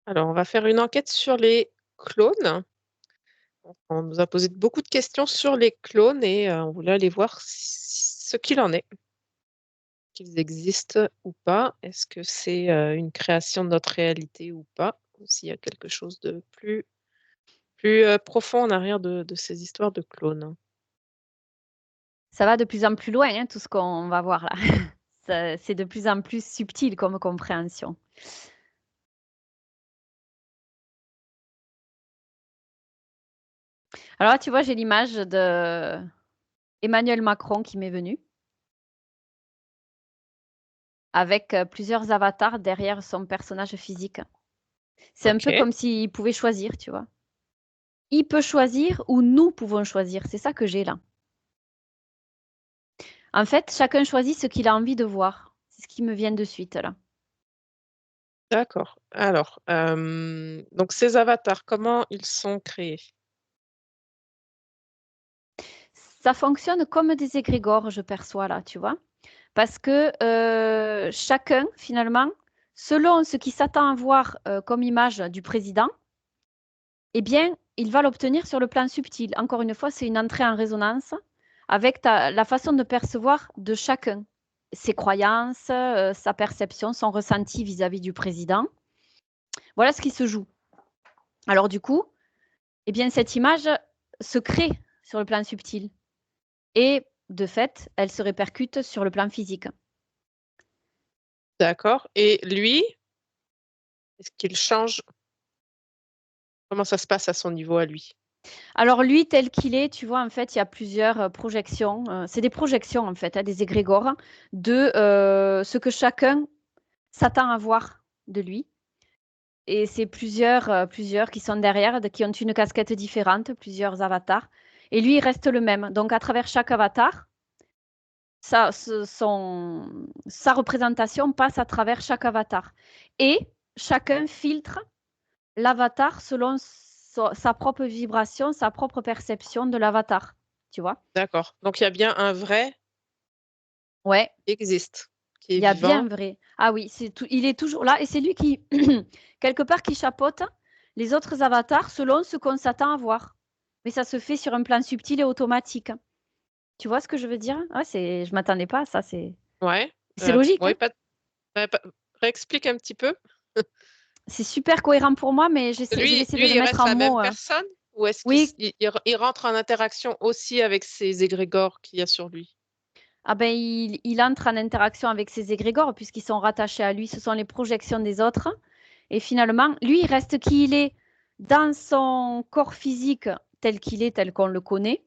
Alors, on va faire une enquête sur les clones. On nous a posé beaucoup de questions sur les clones et on voulait aller voir ce qu'il en est, qu'ils existent ou pas. Est-ce que c'est une création de notre réalité ou pas? Ou s'il y a quelque chose de plus profond en arrière de ces histoires de clones. Ça va de plus en plus loin, hein, tout ce qu'on va voir là. C'est de plus en plus subtil comme compréhension. Alors là, tu vois, j'ai l'image de Emmanuel Macron qui m'est venu avec plusieurs avatars derrière son personnage physique. C'est un peu Ok, comme s'il pouvait choisir, tu vois. Il peut choisir ou nous pouvons choisir. C'est ça que j'ai là. En fait, chacun choisit ce qu'il a envie de voir. C'est ce qui me vient de suite là. d'accord. Alors, donc ces avatars, comment ils sont créés? Ça fonctionne comme des égrégores, je perçois là, tu vois. Parce que chacun, finalement, selon ce qu'il s'attend à voir comme image du président, eh bien, il va l'obtenir sur le plan subtil. Encore une fois, c'est une entrée en résonance avec la façon de percevoir de chacun, ses croyances, sa perception, son ressenti vis-à-vis du président. Voilà ce qui se joue. Alors du coup, eh bien, cette image se crée sur le plan subtil et de fait, elle se répercute sur le plan physique. D'accord. Et lui, est-ce qu'il change? Comment ça se passe à son niveau à lui? Alors lui, tel qu'il est, tu vois, en fait, il y a plusieurs projections. C'est des projections, en fait, hein, des égrégores de ce que chacun s'attend à voir de lui. Et c'est plusieurs qui sont derrière, qui ont une casquette différente, plusieurs avatars. Et lui, il reste le même. Donc, à travers chaque avatar, sa représentation passe à travers chaque avatar. Et chacun filtre l'avatar selon sa propre vibration, sa propre perception de l'avatar. Tu vois? D'accord. Donc il y a bien un vrai Ouais, qui existe, qui est il y a bien vivant. vrai. Ah oui, il est toujours là et c'est lui qui, quelque part, qui chapeaute les autres avatars selon ce qu'on s'attend à voir. Mais ça se fait sur un plan subtil et automatique. Tu vois ce que je veux dire? Ouais, je m'attendais pas à ça. Ouais. C'est logique, hein? Ouais, réexplique un petit peu. C'est super cohérent pour moi, mais je vais essayer de Lui, le il mettre reste en la même mots. personne ou est-ce qu'il Oui, il rentre en interaction aussi avec ces égrégores qu'il y a sur lui? ah ben, il entre en interaction avec ses égrégores puisqu'ils sont rattachés à lui. Ce sont les projections des autres. Et finalement, lui, il reste qui il est dans son corps physique tel qu'il est, tel qu'on le connaît.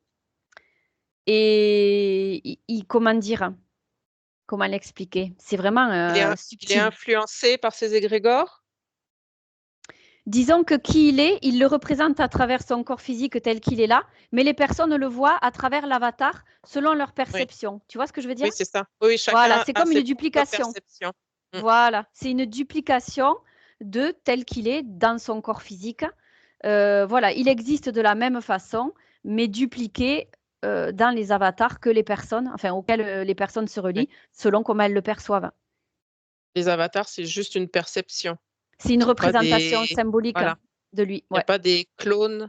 Et comment dire, comment l'expliquer? C'est vraiment Il est subtil. influencé par ces égrégores? Disons que qui il le représente à travers son corps physique tel qu'il est là, mais les personnes le voient à travers l'avatar selon leur Oui, perception. Tu vois ce que je veux dire? oui, c'est ça. Oui, Voilà, chacun c'est a comme une ses propres duplication. perceptions. Mm. Voilà, c'est une duplication de tel qu'il est dans son corps physique. Voilà, il existe de la même façon, mais dupliqué dans les avatars que les personnes, enfin auxquelles les personnes se Oui. relient, selon comment elles le perçoivent. Les avatars, c'est juste une perception. C'est une C'est pas représentation des symbolique voilà, de lui. il n'y a Ouais, pas des clones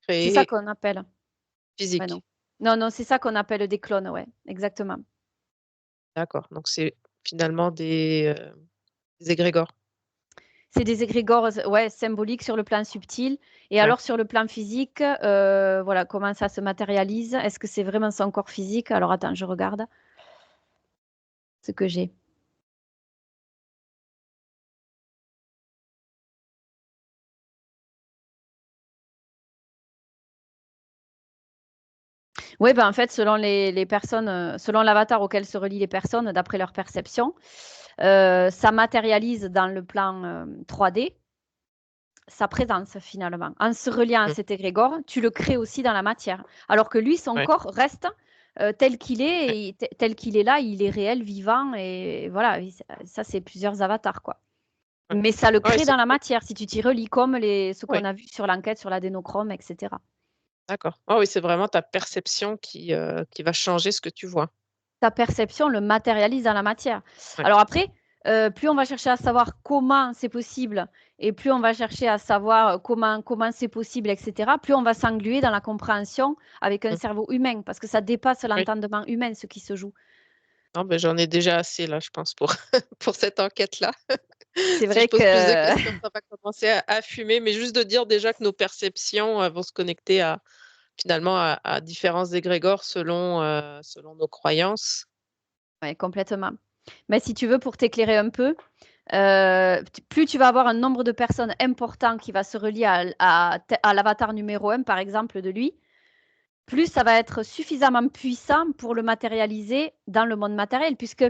c'est ça créés qu'on appelle. Ouais, non. physiques. Non, non, c'est ça qu'on appelle des clones, ouais, exactement. D'accord. Donc c'est finalement des égrégores. C'est des égrégores, ouais, symboliques sur le plan subtil. Et Ouais. alors, sur le plan physique, voilà, comment ça se matérialise? Est-ce que c'est vraiment son corps physique? Alors, attends, je regarde ce que j'ai. Oui, ben, en fait, selon les personnes, selon l'avatar auquel se relient les personnes, d'après leur perception, ça matérialise dans le plan 3D sa présence finalement. En se reliant à Mmh. cet égrégore, tu le crées aussi dans la matière. Alors que lui, son Ouais, corps reste tel qu'il ouais, est, et tel qu'il est là, il est réel, vivant, et voilà, ça c'est plusieurs avatars, quoi. ouais. Mais ça le Ouais, crée dans la matière, si tu t'y relis, comme ce qu'on ouais, a vu sur l'enquête sur l'adénochrome, etc. d'accord. Ah oui, c'est vraiment ta perception qui va changer ce que tu vois. Ta perception le matérialise dans la matière. Ouais. Alors après, plus on va chercher à savoir comment c'est possible et plus on va chercher à savoir comment c'est possible, etc., plus on va s'engluer dans la compréhension avec un Mmh. cerveau humain, parce que ça dépasse Oui. l'entendement humain, ce qui se joue. Non, ben, j'en ai déjà assez là, je pense, pour, pour cette enquête-là. C'est Si je vrai pose plus de que questions, ça va commencer à fumer, mais juste de dire déjà que nos perceptions vont se connecter finalement à différents égrégores selon nos croyances. ouais, complètement. Mais si tu veux, pour t'éclairer un peu, plus tu vas avoir un nombre de personnes important qui va se relier à l'avatar numéro 1, par exemple, de lui, plus ça va être suffisamment puissant pour le matérialiser dans le monde matériel. Puisque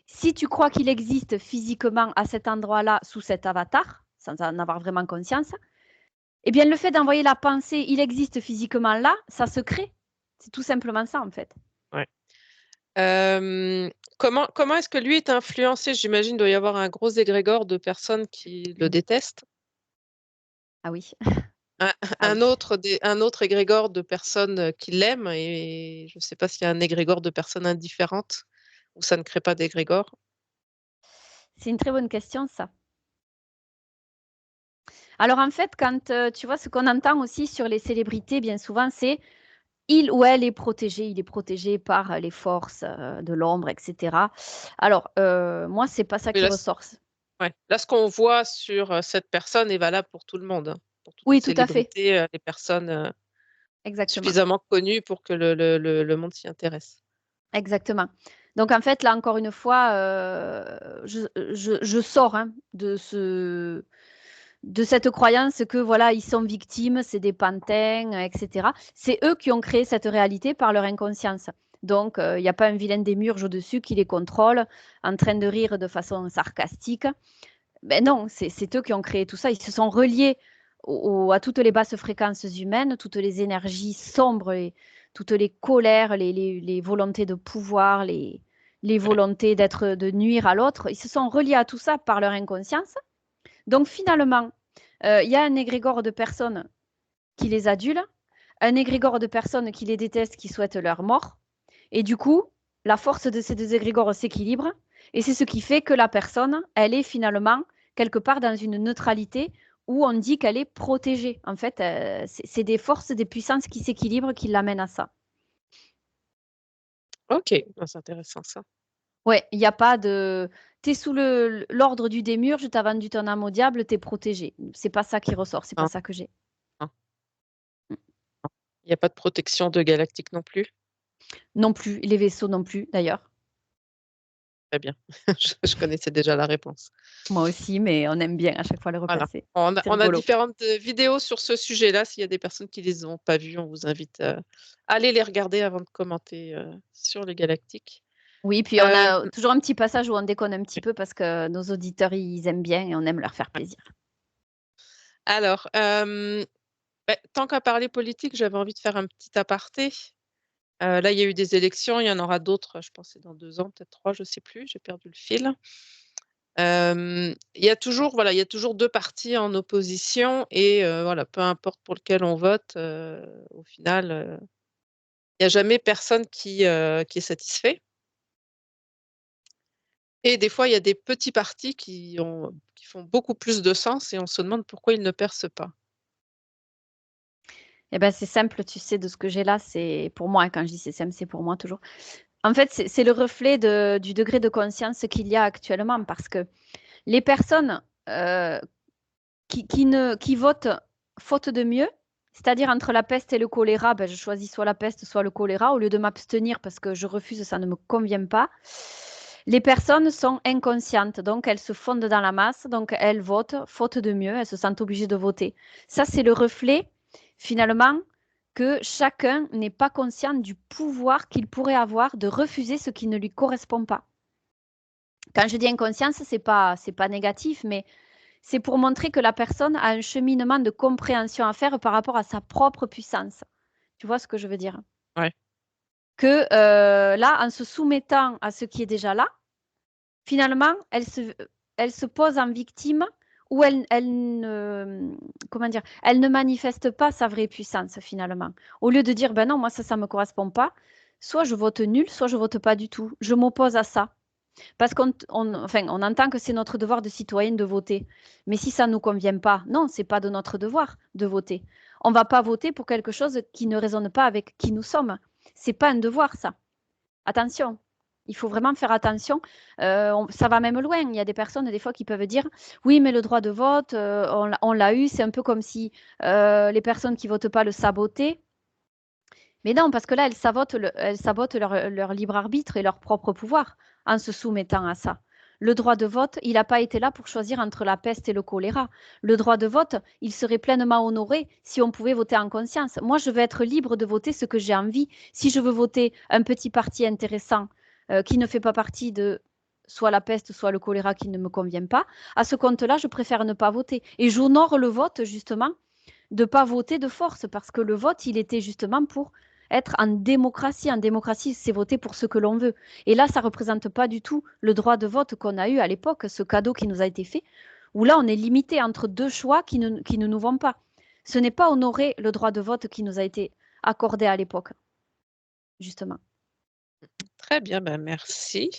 si tu crois qu'il existe physiquement à cet endroit-là, sous cet avatar, sans en avoir vraiment conscience, eh bien, le fait d'envoyer la pensée, il existe physiquement là, ça se crée. C'est tout simplement ça, en fait. Ouais. Comment est-ce que lui est influencé? J'imagine qu'il doit y avoir un gros égrégore de personnes qui le détestent. Ah oui, Un, ah oui. un autre égrégore de personnes qui l'aiment, et je ne sais pas s'il y a un égrégore de personnes indifférentes ou ça ne crée pas d'égrégore. C'est une très bonne question, ça. Alors, en fait, quand tu vois, ce qu'on entend aussi sur les célébrités, bien souvent, c'est il ou elle est protégé, il est protégé par les forces de l'ombre, etc. Alors, moi, c'est pas ça Oui, qui là, ressort. ouais. Là, ce qu'on voit sur cette personne est valable pour tout le monde, hein, pour toutes les Oui, tout à fait, célébrités, les personnes exactement. suffisamment connues pour que le monde s'y intéresse. Exactement. Donc, en fait, là, encore une fois, je sors hein, de cette croyance que, voilà, ils sont victimes, c'est des pantins, etc. C'est eux qui ont créé cette réalité par leur inconscience. Donc, il n'y a pas un vilain démiurge au-dessus qui les contrôle, en train de rire de façon sarcastique. Ben non, c'est eux qui ont créé tout ça. Ils se sont reliés à toutes les basses fréquences humaines, toutes les énergies sombres, toutes les colères, les volontés de pouvoir, les Ouais. volontés de nuire à l'autre. Ils se sont reliés à tout ça par leur inconscience. Donc finalement, il y a un égrégore de personnes qui les adulent, un égrégore de personnes qui les détestent, qui souhaitent leur mort. Et du coup, la force de ces deux égrégores s'équilibre. Et c'est ce qui fait que la personne, elle est finalement quelque part dans une neutralité où on dit qu'elle est protégée. En fait, c'est des forces, des puissances qui s'équilibrent qui l'amènent à ça. Ok, ah, c'est intéressant ça. Ouais, il n'y a pas de. Tu es sous l'ordre du démiurge, tu as vendu ton âme au diable, tu es protégé. C'est pas ça qui ressort, c'est pas Hein, ça que j'ai. hein. Il n'y a pas de protection de galactique non plus. Non plus, les vaisseaux non plus, d'ailleurs. Très bien. Je connaissais déjà la réponse. Moi aussi, mais on aime bien à chaque fois le Voilà. replacer. C'est On a rigolo. différentes vidéos sur ce sujet-là. S'il y a des personnes qui les ont pas vues, on vous invite à aller les regarder avant de commenter sur les galactiques. Oui, puis on Euh, a toujours un petit passage où on déconne un petit peu parce que nos auditeurs, ils aiment bien et on aime leur faire plaisir. alors, tant qu'à parler politique, j'avais envie de faire un petit aparté. Là, il y a eu des élections, il y en aura d'autres, je pense, que c'est dans 2 ans, peut-être 3, je ne sais plus, j'ai perdu le fil. Il y a toujours, voilà, il y a toujours deux partis en opposition et voilà, peu importe pour lequel on vote, au final, il n'y a jamais personne qui est satisfait. Et des fois, il y a des petits partis qui font beaucoup plus de sens et on se demande pourquoi ils ne percent pas. Eh ben, c'est simple, tu sais, de ce que j'ai là, c'est pour moi, hein, quand je dis c'est simple, c'est pour moi toujours. En fait, c'est le reflet du degré de conscience qu'il y a actuellement parce que les personnes qui votent faute de mieux, c'est-à-dire entre la peste et le choléra, ben, je choisis soit la peste, soit le choléra, au lieu de m'abstenir parce que je refuse, ça ne me convient pas. Les personnes sont inconscientes, donc elles se fondent dans la masse, donc elles votent faute de mieux, elles se sentent obligées de voter. Ça, c'est le reflet, finalement, que chacun n'est pas conscient du pouvoir qu'il pourrait avoir de refuser ce qui ne lui correspond pas. Quand je dis inconscience, c'est pas négatif, mais c'est pour montrer que la personne a un cheminement de compréhension à faire par rapport à sa propre puissance. Tu vois ce que je veux dire? Ouais. Que là, en se soumettant à ce qui est déjà là, finalement, elle se pose en victime ou comment dire, elle ne manifeste pas sa vraie puissance finalement. Au lieu de dire, ben non, moi ça me correspond pas, soit je vote nul, soit je vote pas du tout. Je m'oppose à ça. Parce on entend que c'est notre devoir de citoyen de voter. Mais si ça ne nous convient pas, non, c'est pas de notre devoir de voter. On ne va pas voter pour quelque chose qui ne résonne pas avec qui nous sommes. C'est pas un devoir, ça. Attention, il faut vraiment faire attention. Ça va même loin. Il y a des personnes, des fois, qui peuvent dire oui, mais le droit de vote, on l'a eu. C'est un peu comme si les personnes qui ne votent pas le sabotaient. Mais non, parce que là, elles sabotent leur libre arbitre et leur propre pouvoir en se soumettant à ça. Le droit de vote, il n'a pas été là pour choisir entre la peste et le choléra. Le droit de vote, il serait pleinement honoré si on pouvait voter en conscience. Moi, je veux être libre de voter ce que j'ai envie. Si je veux voter un petit parti intéressant qui ne fait pas partie de soit la peste, soit le choléra qui ne me convient pas, à ce compte-là, je préfère ne pas voter. Et j'honore le vote, justement, de ne pas voter de force, parce que le vote, il était justement pour être en démocratie. En démocratie, c'est voter pour ce que l'on veut. Et là, ça ne représente pas du tout le droit de vote qu'on a eu à l'époque, ce cadeau qui nous a été fait, où là, on est limité entre deux choix qui ne nous vont pas. Ce n'est pas honorer le droit de vote qui nous a été accordé à l'époque, justement. Très bien, ben, merci.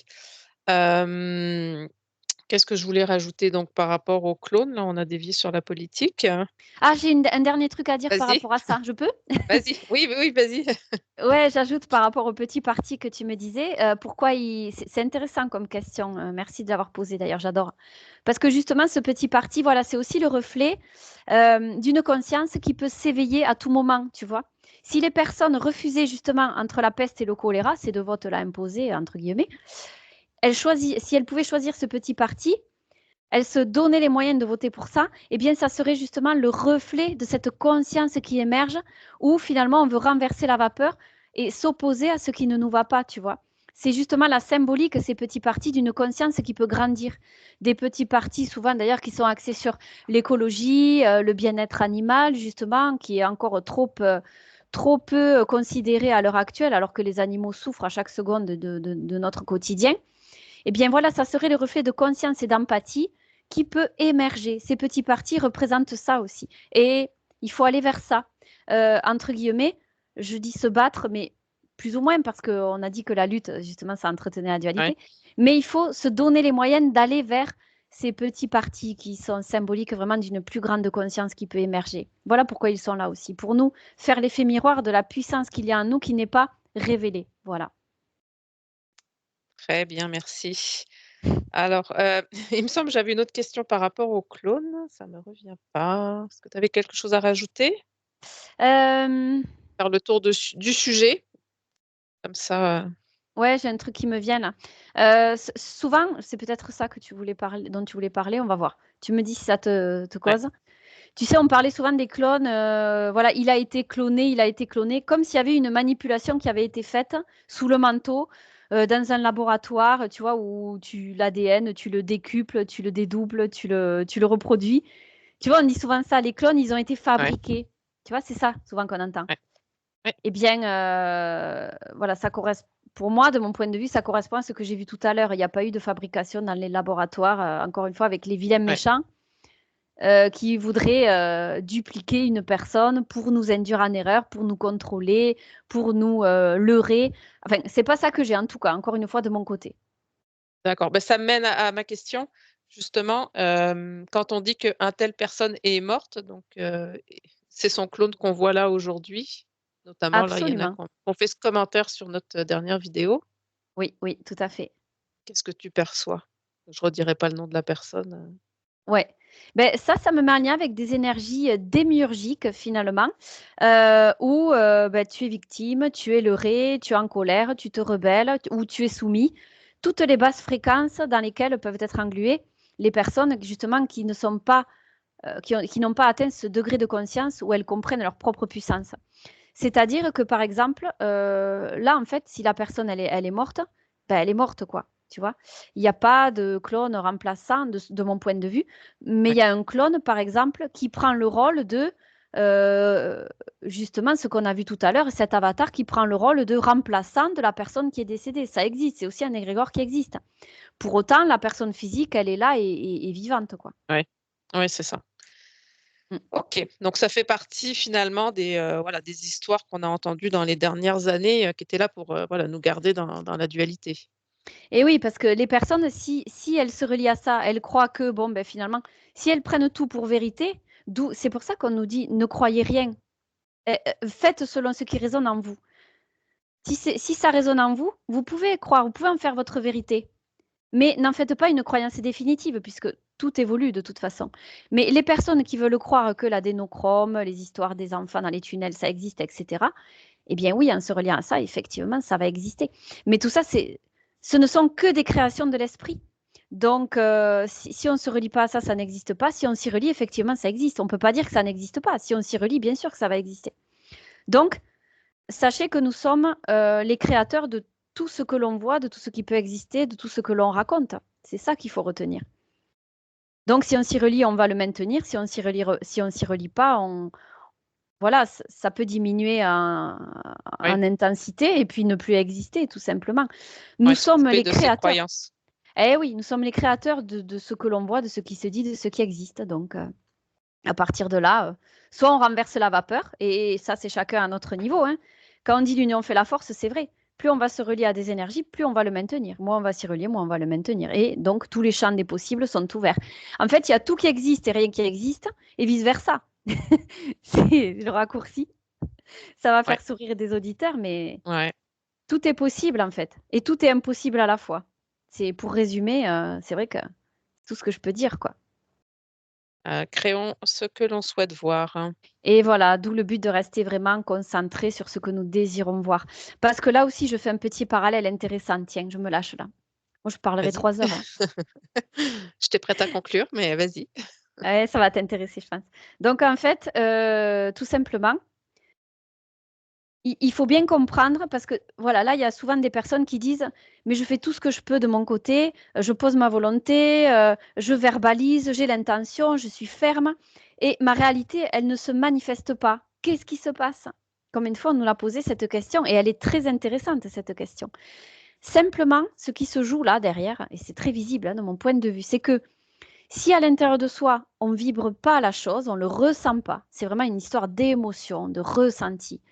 Qu'est-ce que je voulais rajouter donc par rapport aux clones? Là, on a dévié sur la politique. Ah, j'ai un dernier truc à dire par Vas-y, rapport à ça. Je peux? vas-y. Oui, oui, oui, vas-y. Ouais, j'ajoute par rapport au petit parti que tu me disais, pourquoi c'est intéressant comme question, merci de l'avoir posé d'ailleurs, j'adore. Parce que justement, ce petit parti, voilà, c'est aussi le reflet d'une conscience qui peut s'éveiller à tout moment, tu vois. Si les personnes refusaient justement entre la peste et le choléra, ces deux votes-là imposés, entre guillemets, si elles pouvaient choisir ce petit parti, elles se donnaient les moyens de voter pour ça, eh bien, ça serait justement le reflet de cette conscience qui émerge, où finalement on veut renverser la vapeur et s'opposer à ce qui ne nous va pas, tu vois. C'est justement la symbolique, ces petits partis, d'une conscience qui peut grandir. Des petits partis, souvent d'ailleurs, qui sont axés sur l'écologie, le bien-être animal, justement, qui est encore trop peu considéré à l'heure actuelle, alors que les animaux souffrent à chaque seconde de notre quotidien. Eh bien voilà, ça serait le reflet de conscience et d'empathie qui peut émerger. Ces petits partis représentent ça aussi. Et il faut aller vers ça. Entre guillemets, je dis se battre, mais plus ou moins, parce qu'on a dit que la lutte, justement, ça entretenait la Ouais. dualité. Mais il faut se donner les moyens d'aller vers ces petits partis qui sont symboliques vraiment d'une plus grande conscience qui peut émerger. Voilà pourquoi ils sont là aussi, pour nous faire l'effet miroir de la puissance qu'il y a en nous qui n'est pas révélée. Voilà. Très bien, merci. Alors, il me semble que j'avais une autre question par rapport aux clones, ça me revient pas. Est-ce que tu avais quelque chose à rajouter? Euh, Faire le tour du sujet, comme ça, Ouais, j'ai un truc qui me vient là. Souvent, c'est peut-être ça que tu voulais parler, dont tu voulais parler, on va voir. Tu me dis si ça te ouais. cause. Tu sais, on parlait souvent des clones. Voilà, il a été cloné, comme s'il y avait une manipulation qui avait été faite sous le manteau, dans un laboratoire, tu vois, où l'ADN, tu le décuples, tu le dédoubles, tu le reproduis. Tu vois, on dit souvent ça, les clones, ils ont été Ouais, fabriqués. Tu vois, c'est ça, souvent qu'on entend. ouais, ouais. Eh bien, voilà, ça correspond. Pour moi, de mon point de vue, ça correspond à ce que j'ai vu tout à l'heure. Il n'y a pas eu de fabrication dans les laboratoires, encore une fois, avec les vilains Ouais. méchants qui voudraient dupliquer une personne pour nous induire en erreur, pour nous contrôler, pour nous leurrer. Enfin, c'est pas ça que j'ai, en tout cas, encore une fois, de mon côté. D'accord. Bah, ça me mène à ma question. Justement, quand on dit qu'une telle personne est morte, donc c'est son clone qu'on voit là aujourd'hui. Notamment là, il y en a Absolument. qui ont fait ce commentaire sur notre dernière vidéo. Oui, oui, tout à fait. Qu'est-ce que tu perçois? Je redirai pas le nom de la personne, Ouais. Ben, ça me met en lien avec des énergies démiurgiques finalement, où ben, tu es victime, tu es leurré, tu es en colère, tu te rebelles ou tu es soumis. Toutes les basses fréquences dans lesquelles peuvent être engluées les personnes justement qui ne sont pas, qui n'ont pas atteint ce degré de conscience où elles comprennent leur propre puissance. C'est-à-dire que, par exemple, là, en fait, si la personne, elle est morte, ben, elle est morte, quoi. Tu vois, il n'y a pas de clone remplaçant de mon point de vue, mais il ouais. y a un clone, par exemple, qui prend le rôle de, justement, ce qu'on a vu tout à l'heure, cet avatar qui prend le rôle de remplaçant de la personne qui est décédée. Ça existe, c'est aussi un égrégore qui existe. Pour autant, la personne physique, elle est là et vivante, quoi. Ouais. Ouais, c'est ça. Mm. OK, donc ça fait partie finalement des, voilà, des histoires qu'on a entendues dans les dernières années, qui étaient là pour, voilà, nous garder dans la dualité. Et oui, parce que les personnes, si elles se relient à ça, elles croient que, bon, ben, finalement, si elles prennent tout pour vérité, c'est pour ça qu'on nous dit ne croyez rien. Faites selon ce qui résonne en vous. Si ça résonne en vous, vous pouvez croire, vous pouvez en faire votre vérité. Mais n'en faites pas une croyance définitive, puisque tout évolue de toute façon. Mais les personnes qui veulent croire que l'adénochrome, les histoires des enfants dans les tunnels, ça existe, etc., eh bien oui, en se reliant à ça, effectivement, ça va exister. Mais tout ça, ce ne sont que des créations de l'esprit. Donc, si on ne se relie pas à ça, ça n'existe pas. Si on s'y relie, effectivement, ça existe. On ne peut pas dire que ça n'existe pas. Si on s'y relie, bien sûr que ça va exister. Donc, sachez que nous sommes les créateurs de tout ce que l'on voit, de tout ce qui peut exister, de tout ce que l'on raconte. C'est ça qu'il faut retenir. Donc, si on s'y relie, on va le maintenir. Si on s'y relie pas, voilà, ça peut diminuer en Oui, intensité et puis ne plus exister, tout simplement. Nous ouais, sommes s'occuper les de ses créateurs. croyances. Eh oui, nous sommes les créateurs de ce que l'on voit, de ce qui se dit, de ce qui existe. Donc, à partir de là, soit on renverse la vapeur, et ça, c'est chacun à notre niveau, hein. Quand on dit l'union fait la force, c'est vrai. Plus on va se relier à des énergies, plus on va le maintenir. Moins on va s'y relier, moins on va le maintenir. Et donc, tous les champs des possibles sont ouverts. En fait, il y a tout qui existe et rien qui existe, et vice-versa. C'est le raccourci. Ça va Ouais, faire sourire des auditeurs, mais ouais. tout est possible, en fait. Et tout est impossible à la fois. C'est pour résumer, c'est vrai que c'est tout ce que je peux dire, quoi. Créons ce que l'on souhaite voir, hein. Et voilà, d'où le but de rester vraiment concentré sur ce que nous désirons voir. Parce que là aussi, je fais un petit parallèle intéressant. Tiens, je me lâche là. Moi, je parlerai Vas-y. 3 heures, hein. J'étais prête à conclure, mais vas-y. Ouais, ça va t'intéresser, je pense. Donc, en fait, tout simplement, il faut bien comprendre parce que, voilà, là, il y a souvent des personnes qui disent, mais je fais tout ce que je peux de mon côté, je pose ma volonté, je verbalise, j'ai l'intention, je suis ferme, et ma réalité, elle ne se manifeste pas. Qu'est-ce qui se passe? Comme une fois, on nous l'a posé cette question, et elle est très intéressante, cette question. Simplement, ce qui se joue là derrière, et c'est très visible hein, de mon point de vue, c'est que si à l'intérieur de soi, on ne vibre pas la chose, on ne le ressent pas, c'est vraiment une histoire d'émotion, de ressenti,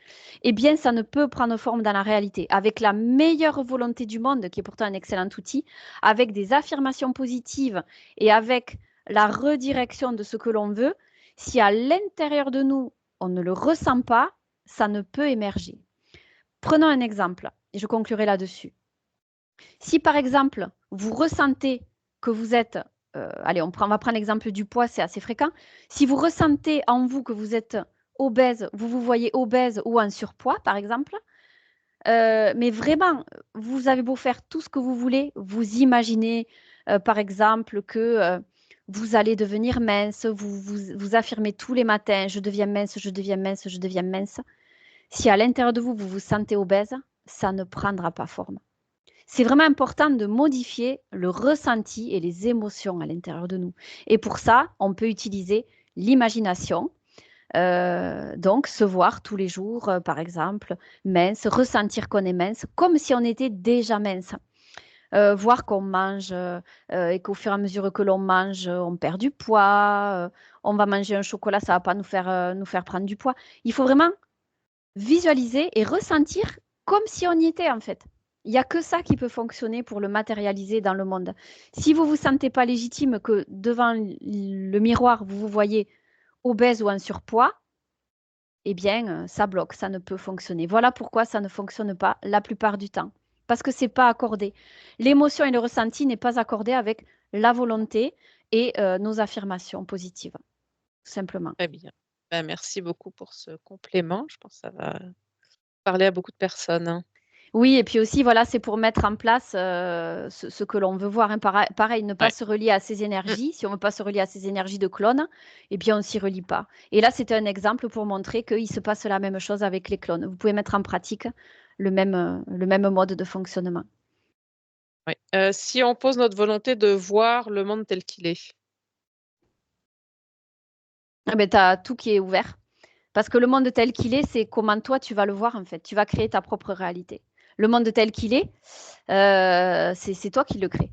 eh bien, ça ne peut prendre forme dans la réalité. Avec la meilleure volonté du monde, qui est pourtant un excellent outil, avec des affirmations positives et avec la redirection de ce que l'on veut, si à l'intérieur de nous, on ne le ressent pas, ça ne peut émerger. Prenons un exemple, et je conclurai là-dessus. Si par exemple, vous ressentez que vous êtes, allez, on va prendre l'exemple du poids, c'est assez fréquent. Si vous ressentez en vous que vous êtes obèse, vous vous voyez obèse ou en surpoids, par exemple, mais vraiment, vous avez beau faire tout ce que vous voulez, vous imaginez, par exemple, que vous allez devenir mince, vous affirmez tous les matins, je deviens mince, je deviens mince, je deviens mince. Si à l'intérieur de vous, vous vous sentez obèse, ça ne prendra pas forme. C'est vraiment important de modifier le ressenti et les émotions à l'intérieur de nous. Et pour ça, on peut utiliser l'imagination. Donc, se voir tous les jours, par exemple, mince, ressentir qu'on est mince, comme si on était déjà mince. Voir qu'on mange et qu'au fur et à mesure que l'on mange, on perd du poids. On va manger un chocolat, ça ne va pas nous faire prendre du poids. Il faut vraiment visualiser et ressentir comme si on y était en fait. Il n'y a que ça qui peut fonctionner pour le matérialiser dans le monde. Si vous ne vous sentez pas légitime que devant le miroir, vous vous voyez obèse ou en surpoids, eh bien, ça bloque, ça ne peut fonctionner. Voilà pourquoi ça ne fonctionne pas la plupart du temps. Parce que ce n'est pas accordé. L'émotion et le ressenti n'est pas accordé avec la volonté et nos affirmations positives, tout simplement. Très bien. Bah, merci beaucoup pour ce complément. Je pense que ça va parler à beaucoup de personnes, hein. Oui, et puis aussi, voilà, c'est pour mettre en place ce que l'on veut voir, hein. Pareil, ne pas Ouais. se relier à ces Mmh. énergies. Si on ne veut pas se relier à ces énergies de clones, eh bien, on ne s'y relie pas. Et là, c'était un exemple pour montrer qu'il se passe la même chose avec les clones. Vous pouvez mettre en pratique le même mode de fonctionnement. Ouais. Si on pose notre volonté de voir le monde tel qu'il est. Eh ben, tu as tout qui est ouvert. Parce que le monde tel qu'il est, c'est comment toi, tu vas le voir, en fait. Tu vas créer ta propre réalité. Le monde tel qu'il est, c'est toi qui le crée.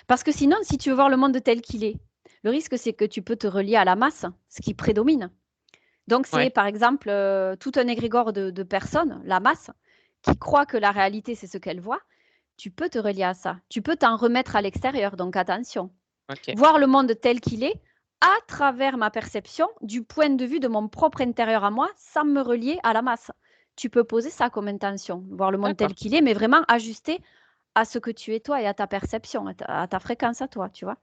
Parce que sinon, si tu veux voir le monde tel qu'il est, le risque, c'est que tu peux te relier à la masse, ce qui prédomine. Donc, c'est Ouais. par exemple tout un égrégore de personnes, la masse, qui croient que la réalité, c'est ce qu'elles voient, tu peux te relier à ça. Tu peux t'en remettre à l'extérieur, donc attention. OK. Voir le monde tel qu'il est à travers ma perception, du point de vue de mon propre intérieur à moi, sans me relier à la masse. Tu peux poser ça comme intention, voir le monde tel D'accord. qu'il est, mais vraiment ajusté à ce que tu es toi et à ta perception, à ta fréquence à toi, tu vois?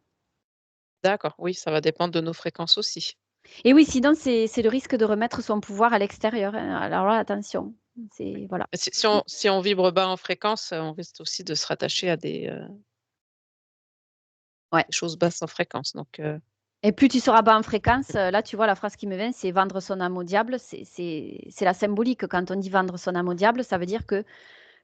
D'accord. Oui, ça va dépendre de nos fréquences aussi. Et oui, sinon c'est le risque de remettre son pouvoir à l'extérieur, hein. Alors là, attention, c'est voilà. Si on vibre bas en fréquence, on risque aussi de se rattacher à Ouais. des choses basses en fréquence, donc Et plus tu seras bas en fréquence, là, tu vois, la phrase qui me vient, c'est vendre son âme au diable. C'est la symbolique. Quand on dit vendre son âme au diable, ça veut dire que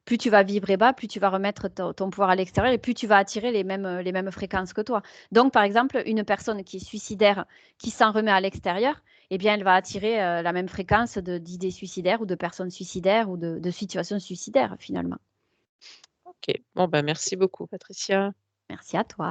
plus tu vas vibrer bas, plus tu vas remettre ton pouvoir à l'extérieur et plus tu vas attirer les mêmes fréquences que toi. Donc, par exemple, une personne qui est suicidaire, qui s'en remet à l'extérieur, eh bien, elle va attirer la même fréquence d'idées suicidaires ou de personnes suicidaires ou de situations suicidaires, finalement. OK. Bon, bah, merci beaucoup Patricia. Merci à toi.